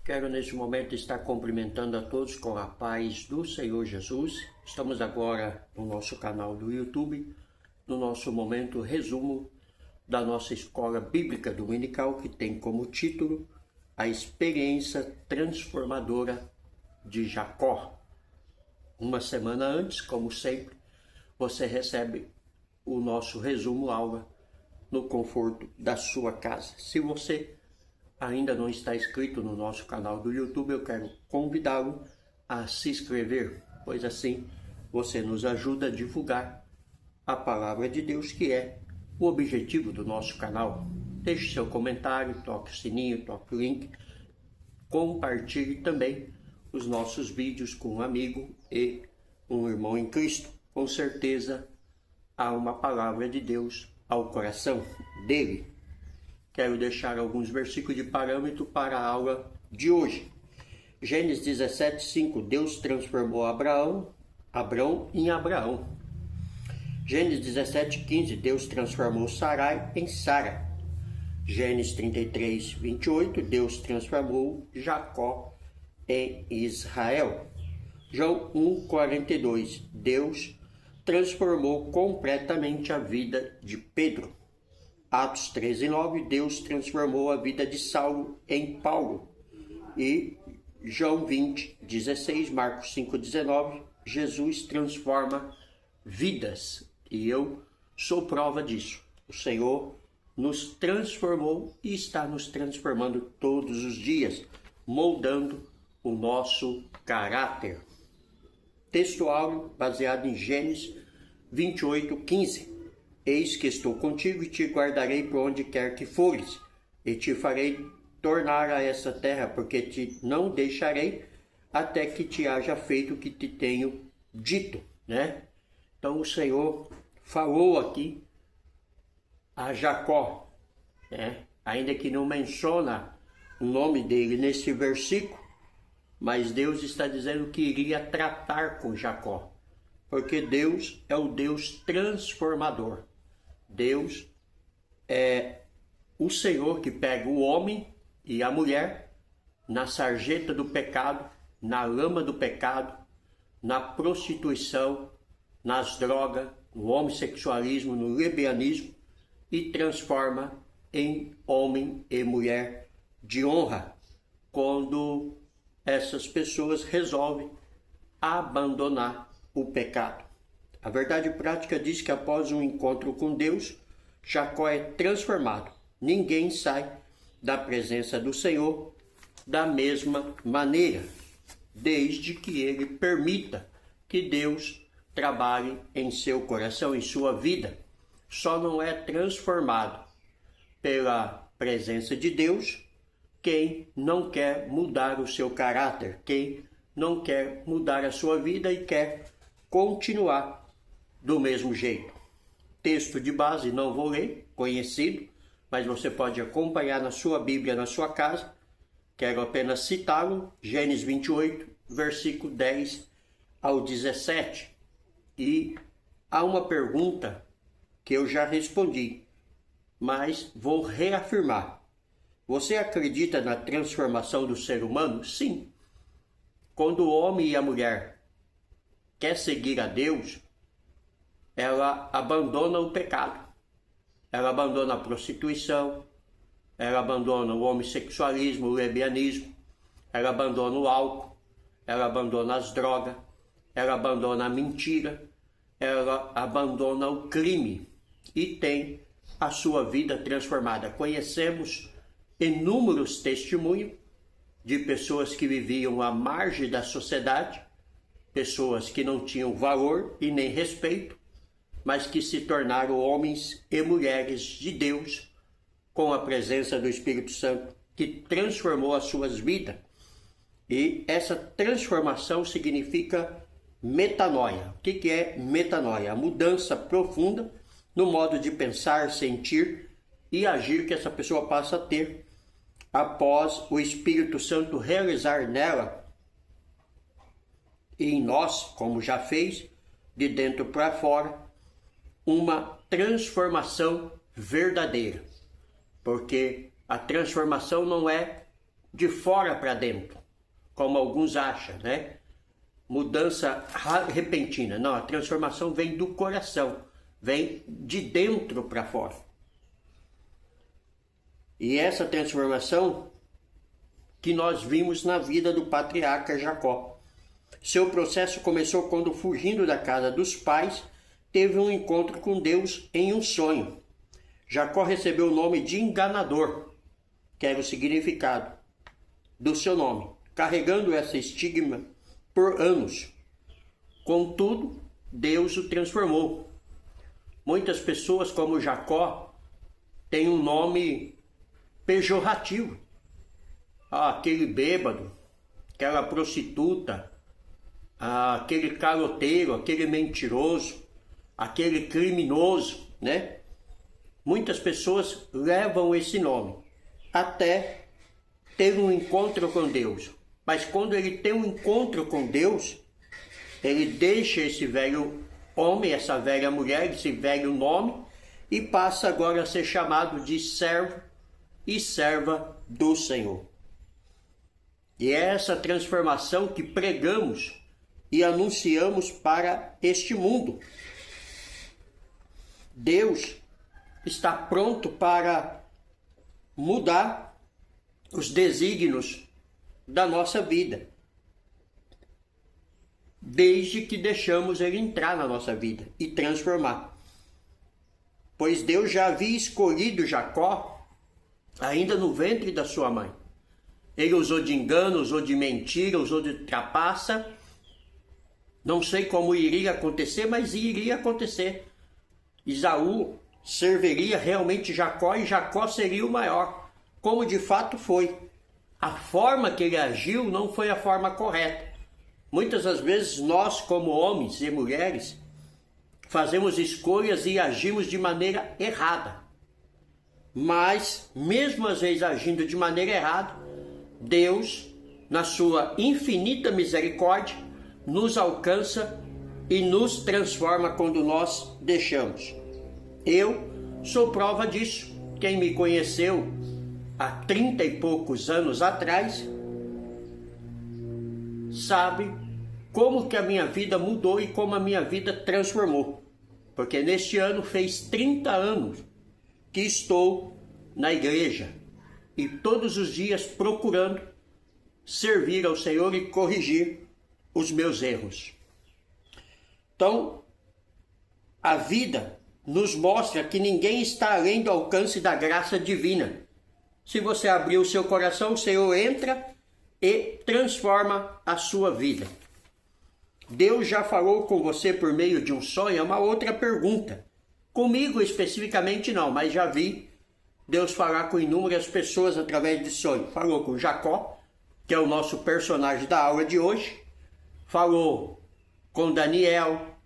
Quero neste momento estar cumprimentando a todos com a paz do Senhor Jesus. Estamos agora no nosso canal do YouTube, no nosso momento resumo da nossa escola bíblica dominical, que tem como título A Experiência Transformadora de Jacó. Uma semana antes, como sempre, você recebe o nosso resumo aula no conforto da sua casa. Se você ainda não está inscrito no nosso canal do YouTube, eu quero convidá-lo a se inscrever, pois assim você nos ajuda a divulgar a palavra de Deus, que é o objetivo do nosso canal. Deixe seu comentário, toque o sininho, toque o link, compartilhe também os nossos vídeos com um amigo e um irmão em Cristo. Com certeza há uma palavra de Deus ao coração dele. Quero deixar alguns versículos de parâmetro para a aula de hoje. Gênesis 17:5, Deus transformou Abrão em Abraão. Gênesis 17:15, Deus transformou Sarai em Sara. Gênesis 33:28, Deus transformou Jacó em Israel. João 1:42, Deus transformou completamente a vida de Pedro. Atos 13:9, Deus transformou a vida de Saulo em Paulo. E João 20:16, Marcos 5:19, Jesus transforma vidas. E eu sou prova disso. O Senhor nos transformou e está nos transformando todos os dias, moldando o nosso caráter. Texto áureo baseado em Gênesis 28:15. Eis que estou contigo e te guardarei por onde quer que fores, e te farei tornar a essa terra, porque te não deixarei até que te haja feito o que te tenho dito, né? Então o Senhor falou aqui a Jacó, né? Ainda que não menciona o nome dele nesse versículo, mas Deus está dizendo que iria tratar com Jacó, porque Deus é o Deus transformador. Deus é o Senhor que pega o homem e a mulher na sarjeta do pecado, na lama do pecado, na prostituição, nas drogas, no homossexualismo, no lesbianismo, e transforma em homem e mulher de honra, quando essas pessoas resolvem abandonar o pecado. A verdade prática diz que após um encontro com Deus, Jacó é transformado. Ninguém sai da presença do Senhor da mesma maneira, desde que ele permita que Deus trabalhe em seu coração, em sua vida. Só não é transformado pela presença de Deus quem não quer mudar o seu caráter, quem não quer mudar a sua vida e quer continuar do mesmo jeito. Texto de base, não vou ler, conhecido, mas você pode acompanhar na sua Bíblia, na sua casa. Quero apenas citá-lo, Gênesis 28, versículo 10 ao 17. E há uma pergunta que eu já respondi, mas vou reafirmar. Você acredita na transformação do ser humano? Sim. Quando o homem e a mulher quer seguir a Deus, ela abandona o pecado, ela abandona a prostituição, ela abandona o homossexualismo, o lesbianismo, ela abandona o álcool, ela abandona as drogas, ela abandona a mentira, ela abandona o crime e tem a sua vida transformada. Conhecemos inúmeros testemunhos de pessoas que viviam à margem da sociedade, pessoas que não tinham valor e nem respeito, mas que se tornaram homens e mulheres de Deus com a presença do Espírito Santo, que transformou as suas vidas. E essa transformação significa metanoia. O que é metanoia? A mudança profunda no modo de pensar, sentir e agir que essa pessoa passa a ter após o Espírito Santo realizar nela e em nós, como já fez, de dentro para fora, uma transformação verdadeira. Porque a transformação não é de fora para dentro, como alguns acham, né? Mudança repentina. Não, a transformação vem do coração, vem de dentro para fora. E essa transformação que nós vimos na vida do patriarca Jacó. Seu processo começou quando, fugindo da casa dos pais, teve um encontro com Deus em um sonho. Jacó recebeu o nome de enganador, que era o significado do seu nome, carregando esse estigma por anos. Contudo, Deus o transformou. Muitas pessoas, como Jacó, têm um nome pejorativo. Aquele bêbado, aquela prostituta, aquele caloteiro, aquele mentiroso, aquele criminoso, né? Muitas pessoas levam esse nome até ter um encontro com Deus. Mas quando ele tem um encontro com Deus, ele deixa esse velho homem, essa velha mulher, esse velho nome, e passa agora a ser chamado de servo e serva do Senhor. E é essa transformação que pregamos e anunciamos para este mundo. Deus está pronto para mudar os desígnios da nossa vida, desde que deixamos ele entrar na nossa vida e transformar. Pois Deus já havia escolhido Jacó ainda no ventre da sua mãe. Ele usou de engano, usou de mentira, usou de trapaça. Não sei como iria acontecer, mas iria acontecer. Esaú serviria realmente Jacó e Jacó seria o maior, como de fato foi. A forma que ele agiu não foi a forma correta. Muitas das vezes nós, como homens e mulheres, fazemos escolhas e agimos de maneira errada. Mas, mesmo às vezes agindo de maneira errada, Deus, na sua infinita misericórdia, nos alcança e nos transforma quando nós deixamos. Eu sou prova disso. Quem me conheceu há 30 e poucos anos atrás sabe como que a minha vida mudou e como a minha vida transformou. Porque neste ano fez 30 anos que estou na igreja e todos os dias procurando servir ao Senhor e corrigir os meus erros. Então, a vida nos mostra que ninguém está além do alcance da graça divina. Se você abrir o seu coração, o Senhor entra e transforma a sua vida. Deus já falou com você por meio de um sonho? É uma outra pergunta. Comigo especificamente não, mas já vi Deus falar com inúmeras pessoas através de sonho. Falou com Jacó, que é o nosso personagem da aula de hoje. Falou com Daniel.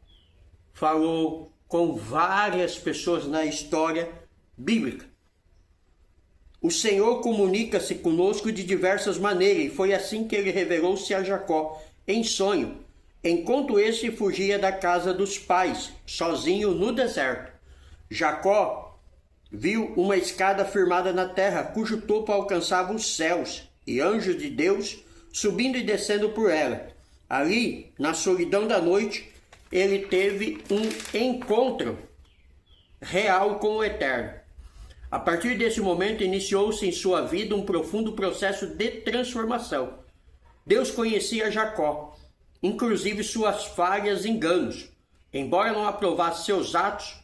Falou com várias pessoas na história bíblica. O Senhor comunica-se conosco de diversas maneiras, e foi assim que ele revelou-se a Jacó, em sonho, enquanto este fugia da casa dos pais, sozinho no deserto. Jacó viu uma escada firmada na terra, cujo topo alcançava os céus, e anjos de Deus subindo e descendo por ela. Ali, na solidão da noite, ele teve um encontro real com o Eterno. A partir desse momento, iniciou-se em sua vida um profundo processo de transformação. Deus conhecia Jacó, inclusive suas falhas e enganos. Embora não aprovasse seus atos,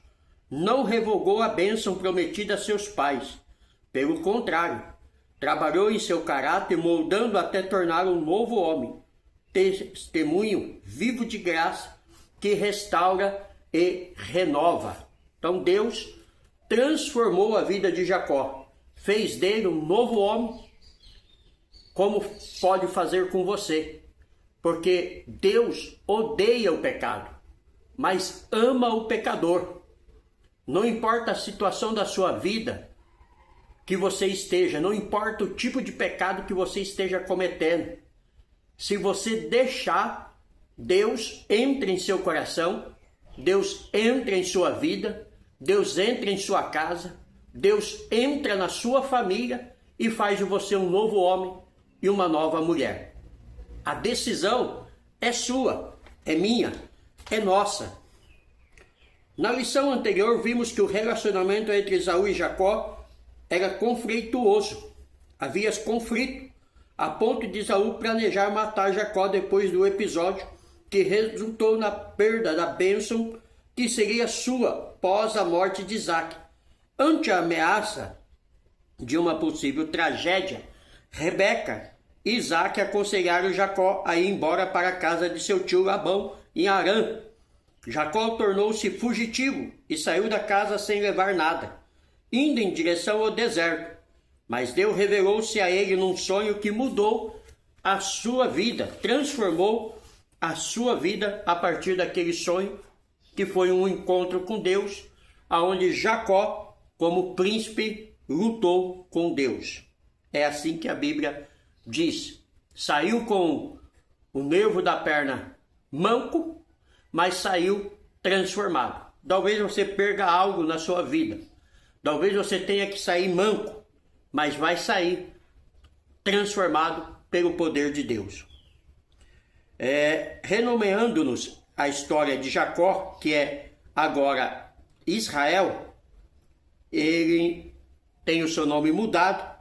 não revogou a bênção prometida a seus pais. Pelo contrário, trabalhou em seu caráter, moldando até torná-lo um novo homem, testemunho vivo de graça que restaura e renova. Então Deus transformou a vida de Jacó, fez dele um novo homem, como pode fazer com você, porque Deus odeia o pecado, mas ama o pecador. Não importa a situação da sua vida que você esteja, não importa o tipo de pecado que você esteja cometendo, se você deixar, Deus entra em seu coração, Deus entra em sua vida, Deus entra em sua casa, Deus entra na sua família e faz de você um novo homem, e uma nova mulher. A decisão é sua, é minha, é nossa. Na lição anterior, vimos que o relacionamento entre Esaú e Jacó era conflituoso. Havia conflito, a ponto de Esaú planejar matar Jacó depois do episódio que resultou na perda da bênção que seria sua após a morte de Isaac. Ante a ameaça de uma possível tragédia, Rebeca e Isaac aconselharam Jacó a ir embora para a casa de seu tio Labão, em Harã. Jacó tornou-se fugitivo e saiu da casa sem levar nada, indo em direção ao deserto. Mas Deus revelou-se a ele num sonho que mudou a sua vida, transformou a sua vida a partir daquele sonho, que foi um encontro com Deus, aonde Jacó, como príncipe, lutou com Deus. É assim que a Bíblia diz. Saiu com o nervo da perna manco, mas saiu transformado. Talvez você perca algo na sua vida. Talvez você tenha que sair manco, mas vai sair transformado pelo poder de Deus. Renomeando-nos a história de Jacó, que é agora Israel, ele tem o seu nome mudado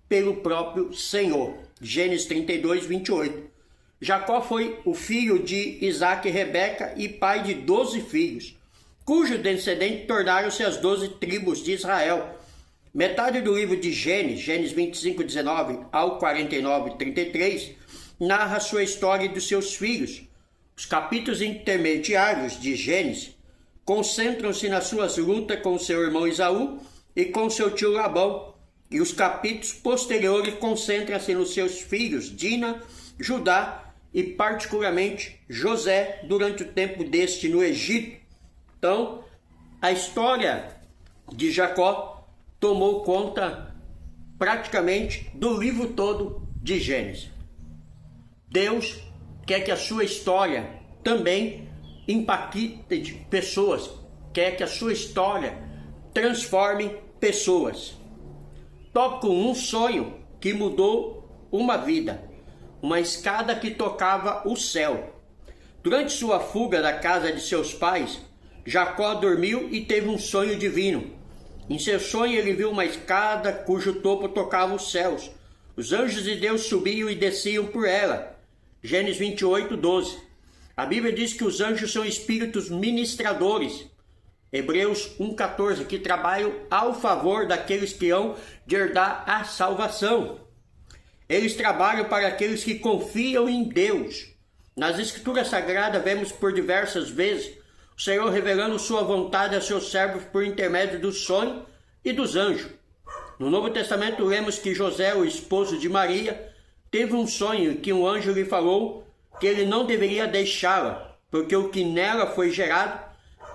pelo próprio Senhor. Gênesis 32, 28. Jacó foi o filho de Isaac e Rebeca e pai de 12 filhos, cujos descendentes tornaram-se as 12 tribos de Israel. Metade do livro de Gênesis 25, 19 ao 49, 33, narra sua história e dos seus filhos. Os capítulos intermediários de Gênesis concentram-se nas suas lutas com seu irmão Esaú e com seu tio Labão, e os capítulos posteriores concentram-se nos seus filhos Dina, Judá e particularmente José durante o tempo deste no Egito. Então, a história de Jacó tomou conta praticamente do livro todo de Gênesis. Deus quer que a sua história também impacte pessoas, quer que a sua história transforme pessoas. Tópico 1, sonho que mudou uma vida, uma escada que tocava o céu. Durante sua fuga da casa de seus pais, Jacó dormiu e teve um sonho divino. Em seu sonho ele viu uma escada cujo topo tocava os céus. Os anjos de Deus subiam e desciam por ela. Gênesis 28, 12. A Bíblia diz que os anjos são espíritos ministradores. Hebreus 1,14, que trabalham ao favor daqueles que hão de herdar a salvação. Eles trabalham para aqueles que confiam em Deus. Nas Escrituras Sagradas vemos por diversas vezes o Senhor revelando sua vontade a seus servos por intermédio do sonho e dos anjos. No Novo Testamento lemos que José, o esposo de Maria, teve um sonho que um anjo lhe falou que ele não deveria deixá-la, porque o que nela foi gerado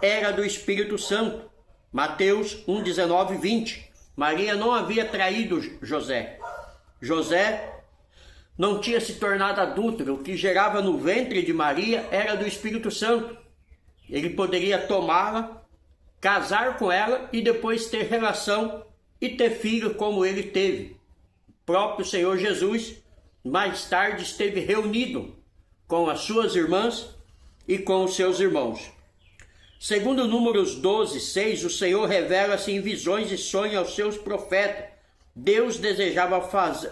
era do Espírito Santo. Mateus 1, 19, 20. Maria não havia traído José. José não tinha se tornado adúltero. O que gerava no ventre de Maria era do Espírito Santo. Ele poderia tomá-la, casar com ela e depois ter relação e ter filho como ele teve. O próprio Senhor Jesus mais tarde esteve reunido com as suas irmãs e com os seus irmãos. Segundo Números 12, 6, o Senhor revela-se em visões e sonhos aos seus profetas. Deus desejava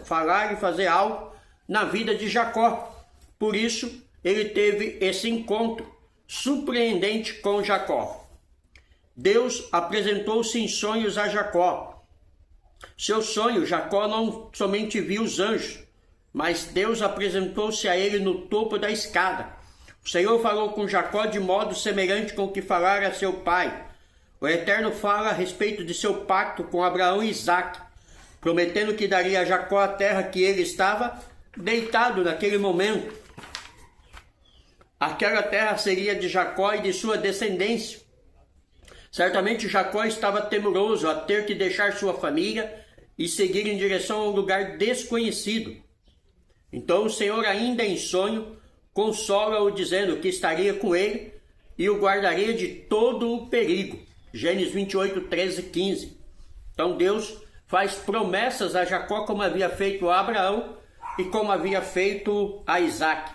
falar e fazer algo na vida de Jacó. Por isso, ele teve esse encontro surpreendente com Jacó. Deus apresentou-se em sonhos a Jacó. Seu sonho, Jacó não somente viu os anjos, mas Deus apresentou-se a ele no topo da escada. O Senhor falou com Jacó de modo semelhante com o que falara a seu pai. O Eterno fala a respeito de seu pacto com Abraão e Isaque, prometendo que daria a Jacó a terra que ele estava deitado naquele momento. Aquela terra seria de Jacó e de sua descendência. Certamente Jacó estava temeroso a ter que deixar sua família e seguir em direção a um lugar desconhecido. Então o Senhor, ainda em sonho, consola-o dizendo que estaria com ele e o guardaria de todo o perigo. Gênesis 28, 13, 15. Então Deus faz promessas a Jacó como havia feito a Abraão e como havia feito a Isaac.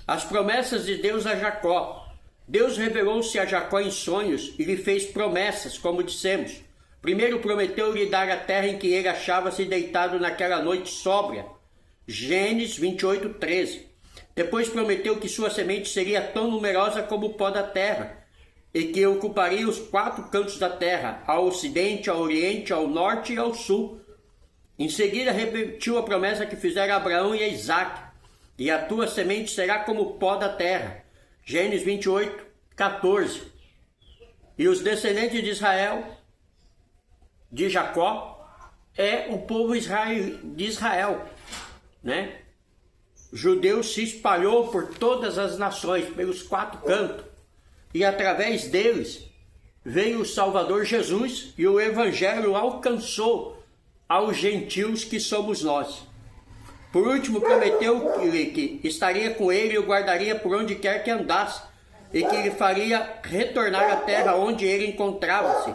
As promessas de Deus a Jacó. Deus revelou-se a Jacó em sonhos e lhe fez promessas, como dissemos. Primeiro prometeu-lhe dar a terra em que ele achava-se deitado naquela noite sóbria. Gênesis 28:13. Depois prometeu que sua semente seria tão numerosa como o pó da terra, e que ocuparia os 4 cantos da terra, ao ocidente, ao oriente, ao norte e ao sul. Em seguida repetiu a promessa que fizera a Abraão e a Isaac: e a tua semente será como o pó da terra. Gênesis 28:14. E os descendentes de Israel, de Jacó, é o povo de Israel, né? Judeu se espalhou por todas as nações, pelos 4 cantos, e através deles veio o Salvador Jesus, e o Evangelho alcançou aos gentios que somos nós. Por último, prometeu-lhe que estaria com ele e o guardaria por onde quer que andasse, e que lhe faria retornar à terra onde ele encontrava-se,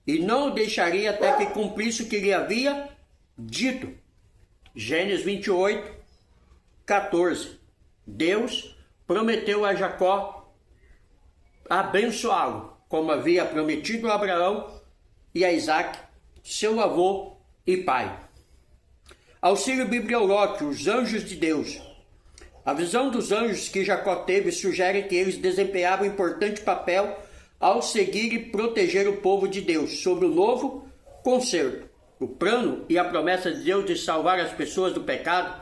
e não o deixaria até que cumprisse o que lhe havia dito. Gênesis 28:14. Deus prometeu a Jacó abençoá-lo, como havia prometido a Abraão e a Isaac, seu avô e pai. Auxílio bibliológico, os anjos de Deus. A visão dos anjos que Jacó teve sugere que eles desempenhavam importante papel ao seguir e proteger o povo de Deus sobre o novo concerto. O plano e a promessa de Deus de salvar as pessoas do pecado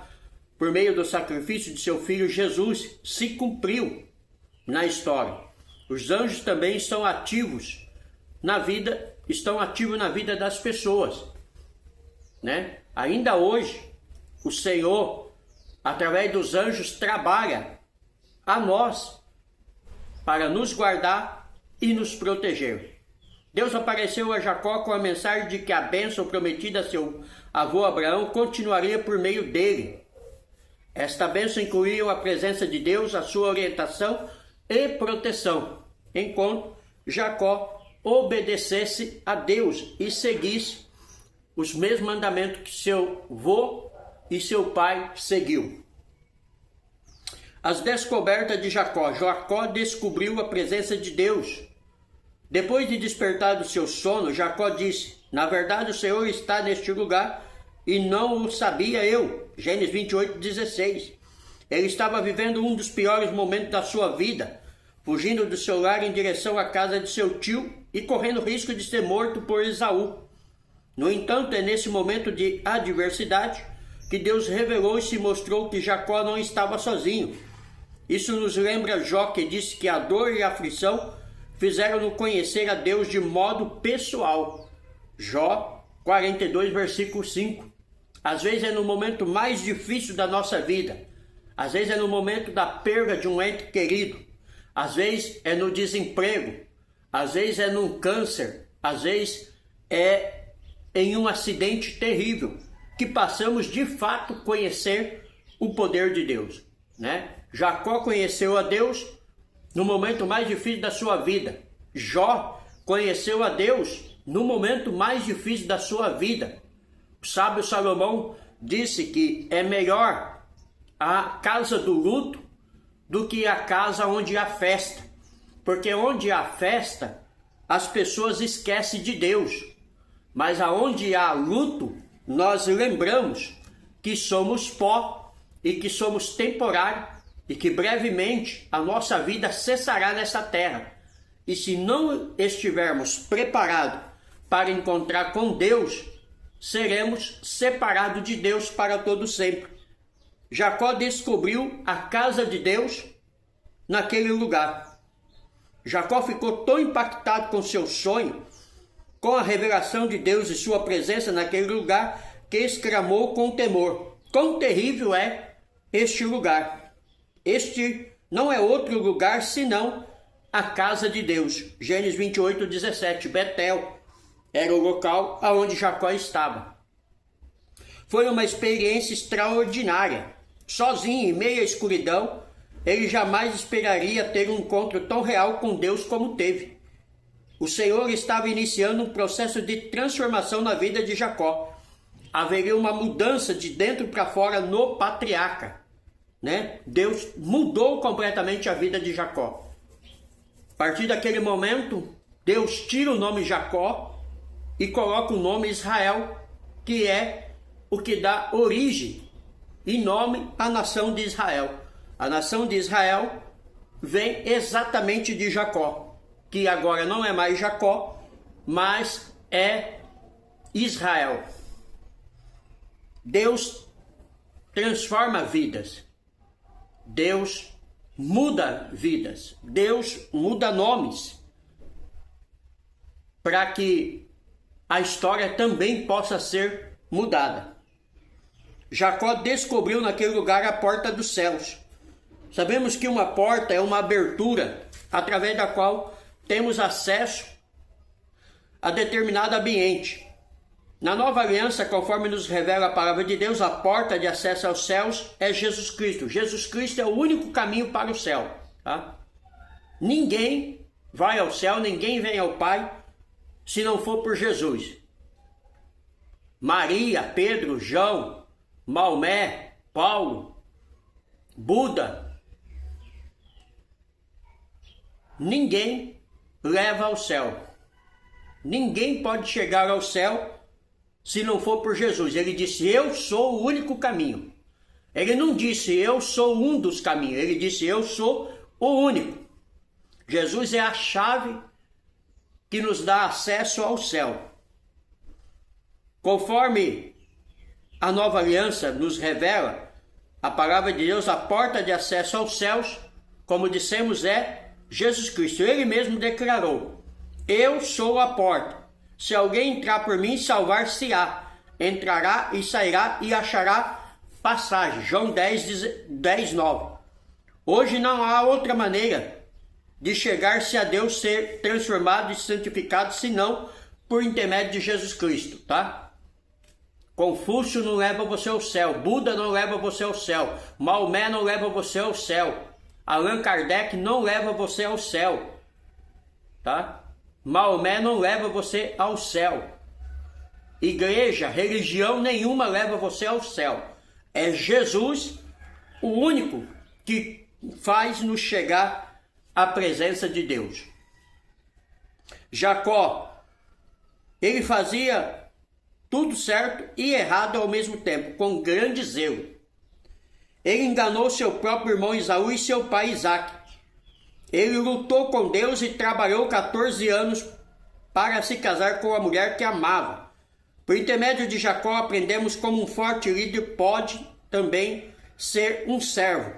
por meio do sacrifício de seu filho Jesus se cumpriu na história. Os anjos também estão ativos na vida das pessoas, né? Ainda hoje, o Senhor, através dos anjos, trabalha a nós para nos guardar e nos proteger. Deus apareceu a Jacó com a mensagem de que a bênção prometida a seu avô Abraão continuaria por meio dele. Esta bênção incluía a presença de Deus, a sua orientação e proteção, enquanto Jacó obedecesse a Deus e seguisse os mesmos mandamentos que seu avô e seu pai seguiu. As descobertas de Jacó. Jacó descobriu a presença de Deus. Depois de despertar do seu sono, Jacó disse: na verdade o Senhor está neste lugar e não o sabia eu. Gênesis 28:16. Ele estava vivendo um dos piores momentos da sua vida, fugindo do seu lar em direção à casa de seu tio e correndo risco de ser morto por Esaú. No entanto, é nesse momento de adversidade que Deus revelou e se mostrou que Jacó não estava sozinho. Isso nos lembra Jó, que disse que a dor e a aflição fizeram-no conhecer a Deus de modo pessoal. Jó 42, versículo 5. Às vezes é no momento mais difícil da nossa vida. Às vezes é no momento da perda de um ente querido. Às vezes é no desemprego. Às vezes é num câncer. Às vezes é em um acidente terrível que passamos de fato conhecer o poder de Deus, né? Jacó conheceu a Deus no momento mais difícil da sua vida. Jó conheceu a Deus no momento mais difícil da sua vida. O sábio Salomão disse que é melhor a casa do luto do que a casa onde há festa, porque onde há festa as pessoas esquecem de Deus, mas aonde há luto nós lembramos que somos pó e que somos temporários e que brevemente a nossa vida cessará nessa terra. E se não estivermos preparados para encontrar com Deus, seremos separados de Deus para todo sempre. Jacó descobriu a casa de Deus naquele lugar. Jacó ficou tão impactado com seu sonho, com a revelação de Deus e sua presença naquele lugar, que exclamou com temor: quão terrível é este lugar! Este não é outro lugar senão a casa de Deus. Gênesis 28:17. Betel era o local aonde Jacó estava. Foi uma experiência extraordinária. Sozinho, em meio à escuridão, ele jamais esperaria ter um encontro tão real com Deus como teve. O Senhor estava iniciando um processo de transformação na vida de Jacó. haveria uma mudança de dentro para fora no patriarca, né? Deus mudou completamente a vida de Jacó. A partir daquele momento, Deus tira o nome Jacó e coloca o nome Israel, que é o que dá origem e nome à nação de Israel. A nação de Israel vem exatamente de Jacó, que agora não é mais Jacó, mas é Israel. Deus transforma vidas. Deus muda vidas. Deus muda nomes para que a história também possa ser mudada. Jacó descobriu naquele lugar a porta dos céus. Sabemos que uma porta é uma abertura através da qual temos acesso a determinado ambiente. Na nova aliança, conforme nos revela a palavra de Deus, a porta de acesso aos céus é Jesus Cristo. Jesus Cristo é o único caminho para o céu. Tá? Ninguém vai ao céu, ninguém vem ao Pai, se não for por Jesus. Maria, Pedro, João, Maomé, Paulo, Buda, ninguém leva ao céu. Ninguém pode chegar ao céu se não for por Jesus. Ele disse, eu sou o único caminho. Ele não disse, eu sou um dos caminhos. Ele disse, eu sou o único. Jesus é a chave que nos dá acesso ao céu. Conforme a nova aliança nos revela, a palavra de Deus, a porta de acesso aos céus, como dissemos, é Jesus Cristo. Ele mesmo declarou, eu sou a porta. Se alguém entrar por mim, salvar-se-á. Entrará e sairá e achará passagem. João 10, 9. Hoje não há outra maneira de chegar-se a Deus, ser transformado e santificado, senão por intermédio de Jesus Cristo, tá? Confúcio não leva você ao céu. Buda não leva você ao céu. Maomé não leva você ao céu. Allan Kardec não leva você ao céu, tá? Maomé não leva você ao céu. Igreja, religião nenhuma leva você ao céu. É Jesus o único que faz nos chegar à presença de Deus. Jacó, ele fazia tudo certo e errado ao mesmo tempo, com grande zelo. Ele enganou seu próprio irmão Esaú e seu pai Isaque. Ele lutou com Deus e trabalhou 14 anos para se casar com a mulher que amava. Por intermédio de Jacó, aprendemos como um forte líder pode também ser um servo.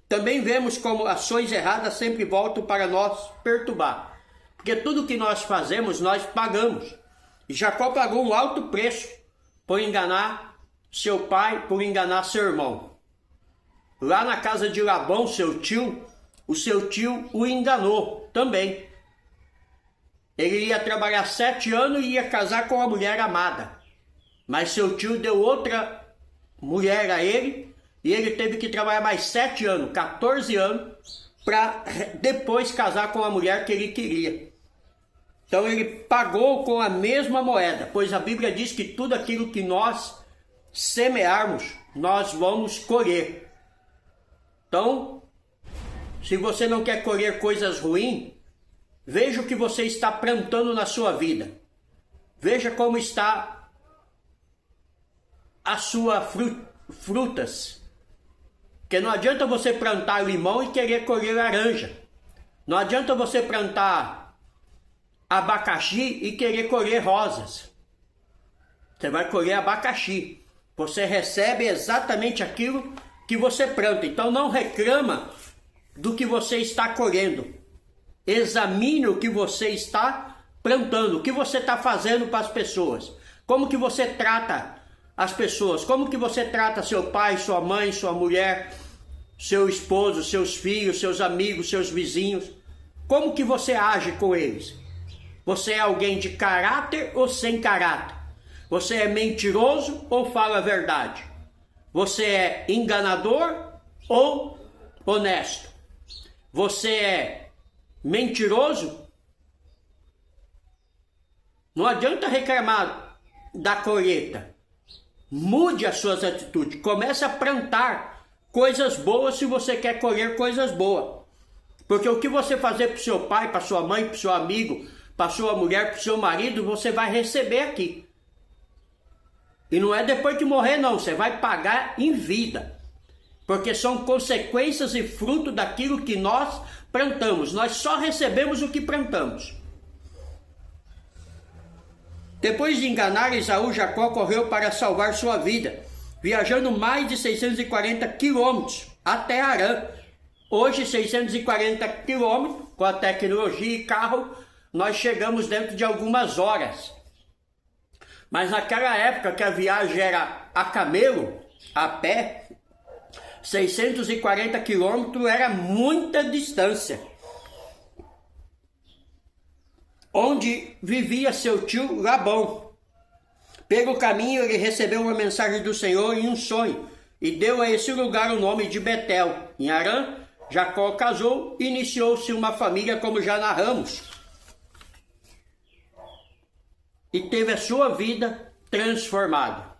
Também vemos como ações erradas sempre voltam para nós perturbar. Porque tudo que nós fazemos, nós pagamos. E Jacó pagou um alto preço por enganar seu pai, por enganar seu irmão. Lá na casa de Labão, seu tio, o seu tio o enganou também. Ele ia trabalhar 7 anos e ia casar com a mulher amada. Mas seu tio deu outra mulher a ele e ele teve que trabalhar mais 7 anos, 14 anos, para depois casar com a mulher que ele queria. Então ele pagou com a mesma moeda, pois a Bíblia diz que tudo aquilo que nós semearmos, nós vamos colher. Então, se você não quer colher coisas ruins, veja o que você está plantando na sua vida. Veja como está a sua frutas. Porque não adianta você plantar limão e querer colher laranja. Não adianta você plantar abacaxi e querer colher rosas. Você vai colher abacaxi. Você recebe exatamente aquilo que você planta. Então não reclama do que você está colhendo. Examine o que você está plantando, o que você está fazendo para as pessoas. Como que você trata as pessoas, como que você trata seu pai, sua mãe, sua mulher, seu esposo, seus filhos, seus amigos, seus vizinhos. Como que você age com eles? Você é alguém de caráter ou sem caráter? Você é mentiroso ou fala a verdade? Você é enganador ou honesto? Você é mentiroso? Não adianta reclamar da colheita. Mude as suas atitudes. Comece a plantar coisas boas se você quer colher coisas boas. Porque o que você fazer para o seu pai, para sua mãe, para o seu amigo, para sua mulher, para o seu marido, você vai receber aqui. E não é depois de morrer não, você vai pagar em vida. Porque são consequências e fruto daquilo que nós plantamos. Nós só recebemos o que plantamos. Depois de enganar Esaú, Jacó correu para salvar sua vida, viajando mais de 640 quilômetros até Harã. Hoje, 640 quilômetros, com a tecnologia e carro, nós chegamos dentro de algumas horas. Mas naquela época que a viagem era a camelo, a pé, 640 quilômetros era muita distância. Onde vivia seu tio Labão. Pelo caminho ele recebeu uma mensagem do Senhor em um sonho e deu a esse lugar o nome de Betel. Em Harã, Jacó casou e iniciou-se uma família, como já narramos, e teve a sua vida transformada.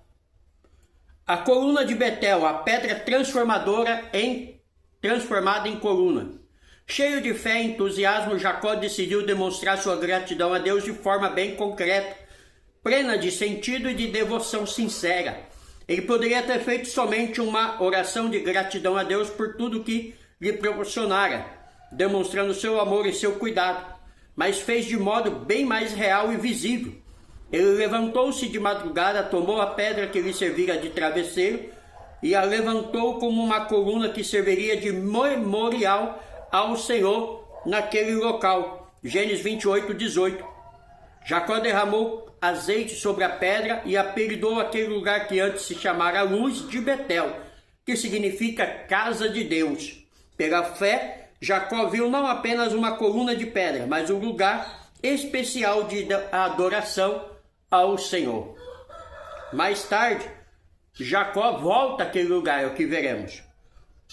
A coluna de Betel, a pedra transformadora transformada em coluna. Cheio de fé e entusiasmo, Jacó decidiu demonstrar sua gratidão a Deus de forma bem concreta, plena de sentido e de devoção sincera. Ele poderia ter feito somente uma oração de gratidão a Deus por tudo que lhe proporcionara, demonstrando seu amor e seu cuidado, mas fez de modo bem mais real e visível. Ele levantou-se de madrugada, tomou a pedra que lhe servira de travesseiro e a levantou como uma coluna que serviria de memorial ao Senhor naquele local. Gênesis 28, 18. Jacó derramou azeite sobre a pedra e apelidou aquele lugar que antes se chamara Luz de Betel, que significa casa de Deus. Pela fé, Jacó viu não apenas uma coluna de pedra, mas um lugar especial de adoração ao Senhor. Mais tarde, Jacó volta àquele lugar, é o que veremos.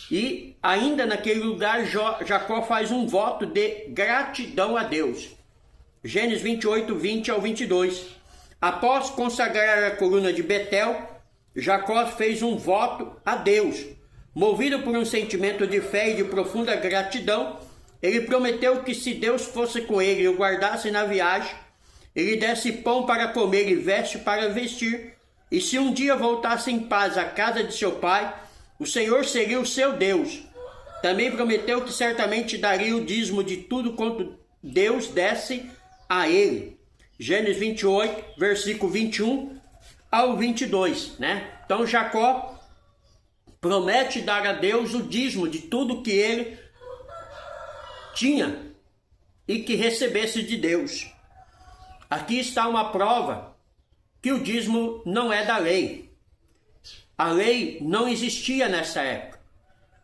E ainda naquele lugar, Jacó faz um voto de gratidão a Deus. Gênesis 28, 20 ao 22. Após consagrar a coluna de Betel, Jacó fez um voto a Deus. Movido por um sentimento de fé e de profunda gratidão, ele prometeu que se Deus fosse com ele e o guardasse na viagem, ele desse pão para comer e veste para vestir, e se um dia voltasse em paz à casa de seu pai, o Senhor seria o seu Deus. Também prometeu que certamente daria o dízimo de tudo quanto Deus desse a ele. Gênesis 28, versículo 21 ao 22, né? Então Jacó promete dar a Deus o dízimo de tudo que ele tinha e que recebesse de Deus. Aqui está uma prova que o dízimo não é da lei. A lei não existia nessa época.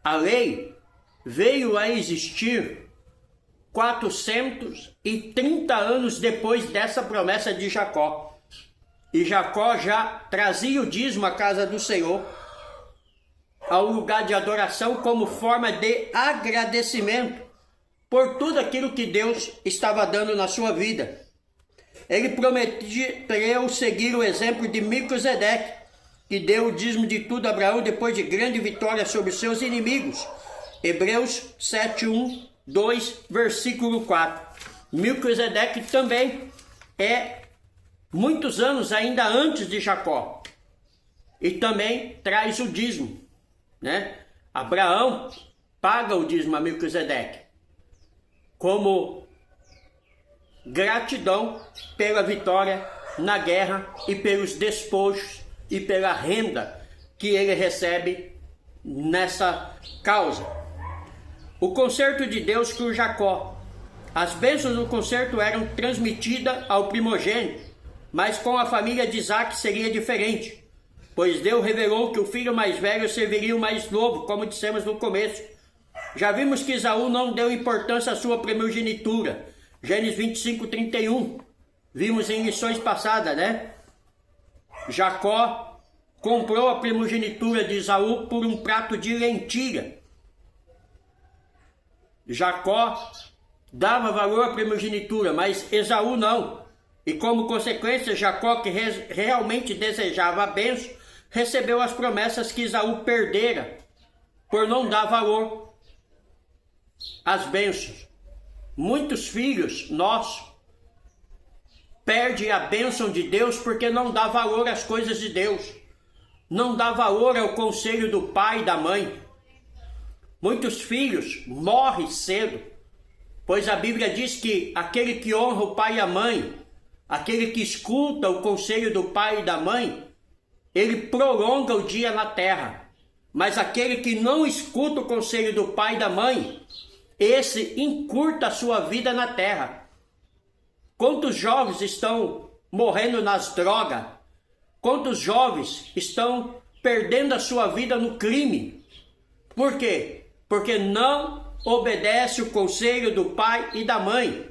A lei veio a existir 430 anos depois dessa promessa de Jacó. E Jacó já trazia o dízimo à casa do Senhor, ao lugar de adoração, como forma de agradecimento por tudo aquilo que Deus estava dando na sua vida. Ele prometeu seguir o exemplo de Melquisedeque, que deu o dízimo de tudo a Abraão depois de grande vitória sobre seus inimigos. Hebreus 7, 1, 2, versículo 4. Melquisedeque também é muitos anos ainda antes de Jacó. E também traz o dízimo, né? Abraão paga o dízimo a Melquisedeque como gratidão pela vitória na guerra e pelos despojos e pela renda que ele recebe nessa causa. O concerto de Deus com Jacó. As bênçãos do concerto eram transmitidas ao primogênito, mas com a família de Isaac seria diferente, pois Deus revelou que o filho mais velho serviria o mais novo, como dissemos no começo. Já vimos que Esaú não deu importância à sua primogenitura. Gênesis 25, 31. Vimos em lições passadas, né? Jacó comprou a primogenitura de Esaú por um prato de lentilha. Jacó dava valor à primogenitura, mas Esaú não. E como consequência, Jacó, que realmente desejava a bênção, recebeu as promessas que Esaú perdera por não dar valor às bênçãos. Muitos filhos nossos perdem a bênção de Deus porque não dá valor às coisas de Deus. Não dá valor ao conselho do pai e da mãe. Muitos filhos morrem cedo, pois a Bíblia diz que aquele que honra o pai e a mãe, aquele que escuta o conselho do pai e da mãe, ele prolonga o dia na terra. Mas aquele que não escuta o conselho do pai e da mãe, esse encurta a sua vida na terra. Quantos jovens estão morrendo nas drogas? Quantos jovens estão perdendo a sua vida no crime? Por quê? Porque não obedece o conselho do pai e da mãe.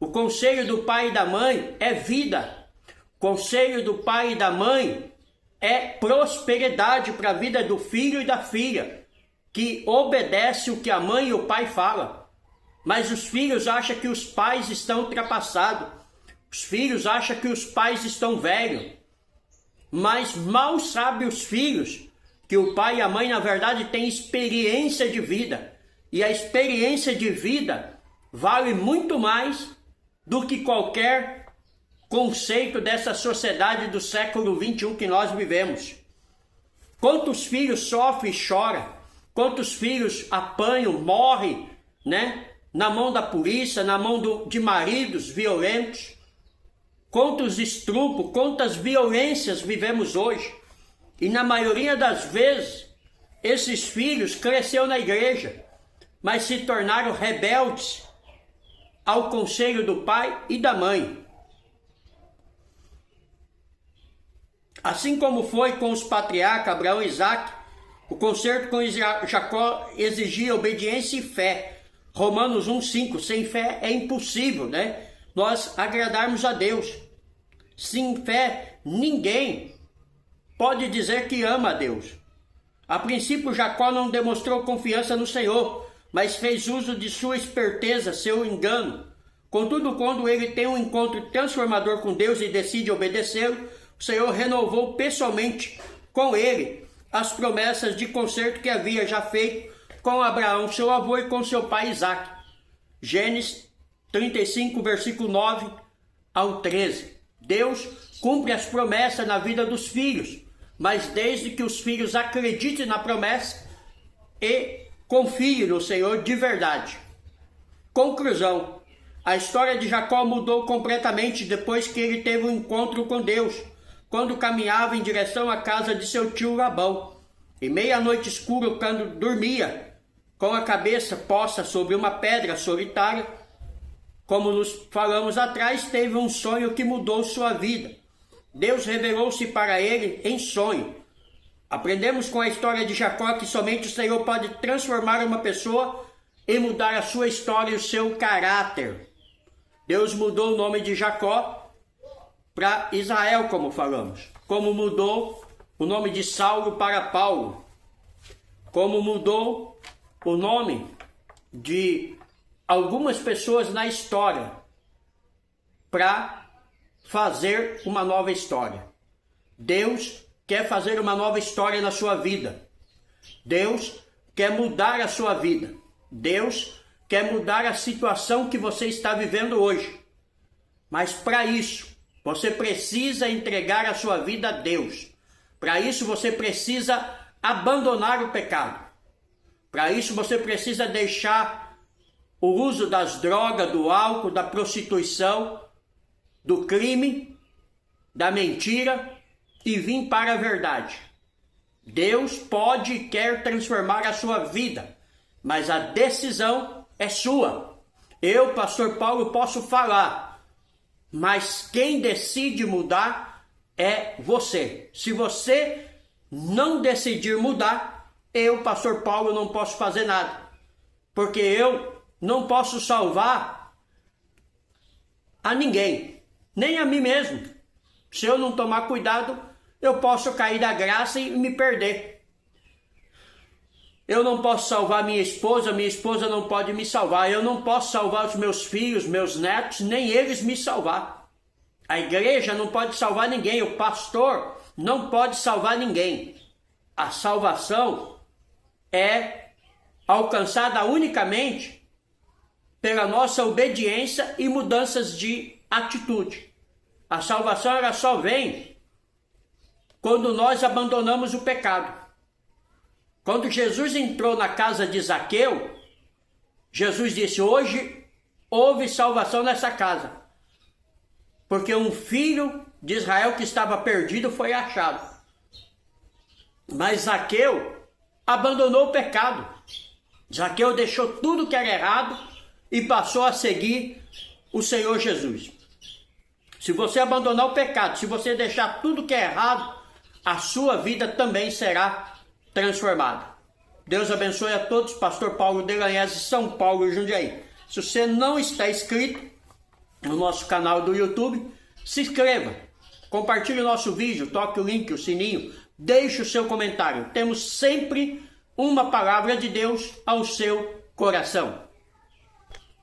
O conselho do pai e da mãe é vida. O conselho do pai e da mãe é prosperidade para a vida do filho e da filha, que obedece o que a mãe e o pai falam. Mas os filhos acham que os pais estão ultrapassados. Os filhos acham que os pais estão velhos. Mas mal sabem os filhos que o pai e a mãe, na verdade, têm experiência de vida. E a experiência de vida vale muito mais do que qualquer conceito dessa sociedade do século XXI que nós vivemos. Quantos filhos sofrem e choram? Quantos filhos apanham, morrem, né? Na mão da polícia, na mão de maridos violentos? Quantos estrupos, quantas violências vivemos hoje? E na maioria das vezes, esses filhos cresceram na igreja, mas se tornaram rebeldes ao conselho do pai e da mãe. Assim como foi com os patriarcas Abraão e Isaac, o concerto com Jacó exigia obediência e fé. Romanos 1,5, sem fé é impossível, né? Nós agradarmos a Deus. Sem fé, ninguém pode dizer que ama a Deus. A princípio, Jacó não demonstrou confiança no Senhor, mas fez uso de sua esperteza, seu engano. Contudo, quando ele tem um encontro transformador com Deus e decide obedecê-lo, o Senhor renovou pessoalmente com ele as promessas de concerto que havia já feito com Abraão, seu avô, e com seu pai Isaac. Gênesis 35, versículo 9 ao 13. Deus cumpre as promessas na vida dos filhos, mas desde que os filhos acreditem na promessa e confiem no Senhor de verdade. Conclusão: a história de Jacó mudou completamente depois que ele teve um encontro com Deus, quando caminhava em direção à casa de seu tio Labão. Em meia-noite escura, quando dormia, com a cabeça posta sobre uma pedra solitária, como nos falamos atrás, teve um sonho que mudou sua vida. Deus revelou-se para ele em sonho. Aprendemos com a história de Jacó que somente o Senhor pode transformar uma pessoa e mudar a sua história e o seu caráter. Deus mudou o nome de Jacó para Israel, como falamos. Como mudou o nome de Saulo para Paulo. Como mudou o nome de algumas pessoas na história para fazer uma nova história. Deus quer fazer uma nova história na sua vida. Deus quer mudar a sua vida. Deus quer mudar a situação que você está vivendo hoje. Mas para isso, você precisa entregar a sua vida a Deus. Para isso, você precisa abandonar o pecado. Para isso, você precisa deixar o uso das drogas, do álcool, da prostituição, do crime, da mentira e vir para a verdade. Deus pode e quer transformar a sua vida, mas a decisão é sua. Eu, pastor Paulo, posso falar, mas quem decide mudar é você. Se você não decidir mudar, eu, pastor Paulo, não posso fazer nada, porque eu não posso salvar a ninguém, nem a mim mesmo. Se eu não tomar cuidado, eu posso cair da graça e me perder. Eu não posso salvar minha esposa não pode me salvar. Eu não posso salvar os meus filhos, meus netos, nem eles me salvar. A igreja não pode salvar ninguém, o pastor não pode salvar ninguém. A salvação é alcançada unicamente pela nossa obediência e mudanças de atitude. A salvação ela só vem quando nós abandonamos o pecado. Quando Jesus entrou na casa de Zaqueu, Jesus disse: hoje houve salvação nessa casa, porque um filho de Israel que estava perdido foi achado. Mas Zaqueu abandonou o pecado. Zaqueu deixou tudo que era errado e passou a seguir o Senhor Jesus. Se você abandonar o pecado, se você deixar tudo que é errado, a sua vida também será transformada. Deus abençoe a todos. Pastor Paulo Delanhese, São Paulo, Jundiaí. Se você não está inscrito no nosso canal do YouTube, se inscreva, compartilhe o nosso vídeo, toque o link, o sininho, deixe o seu comentário. Temos sempre uma palavra de Deus ao seu coração.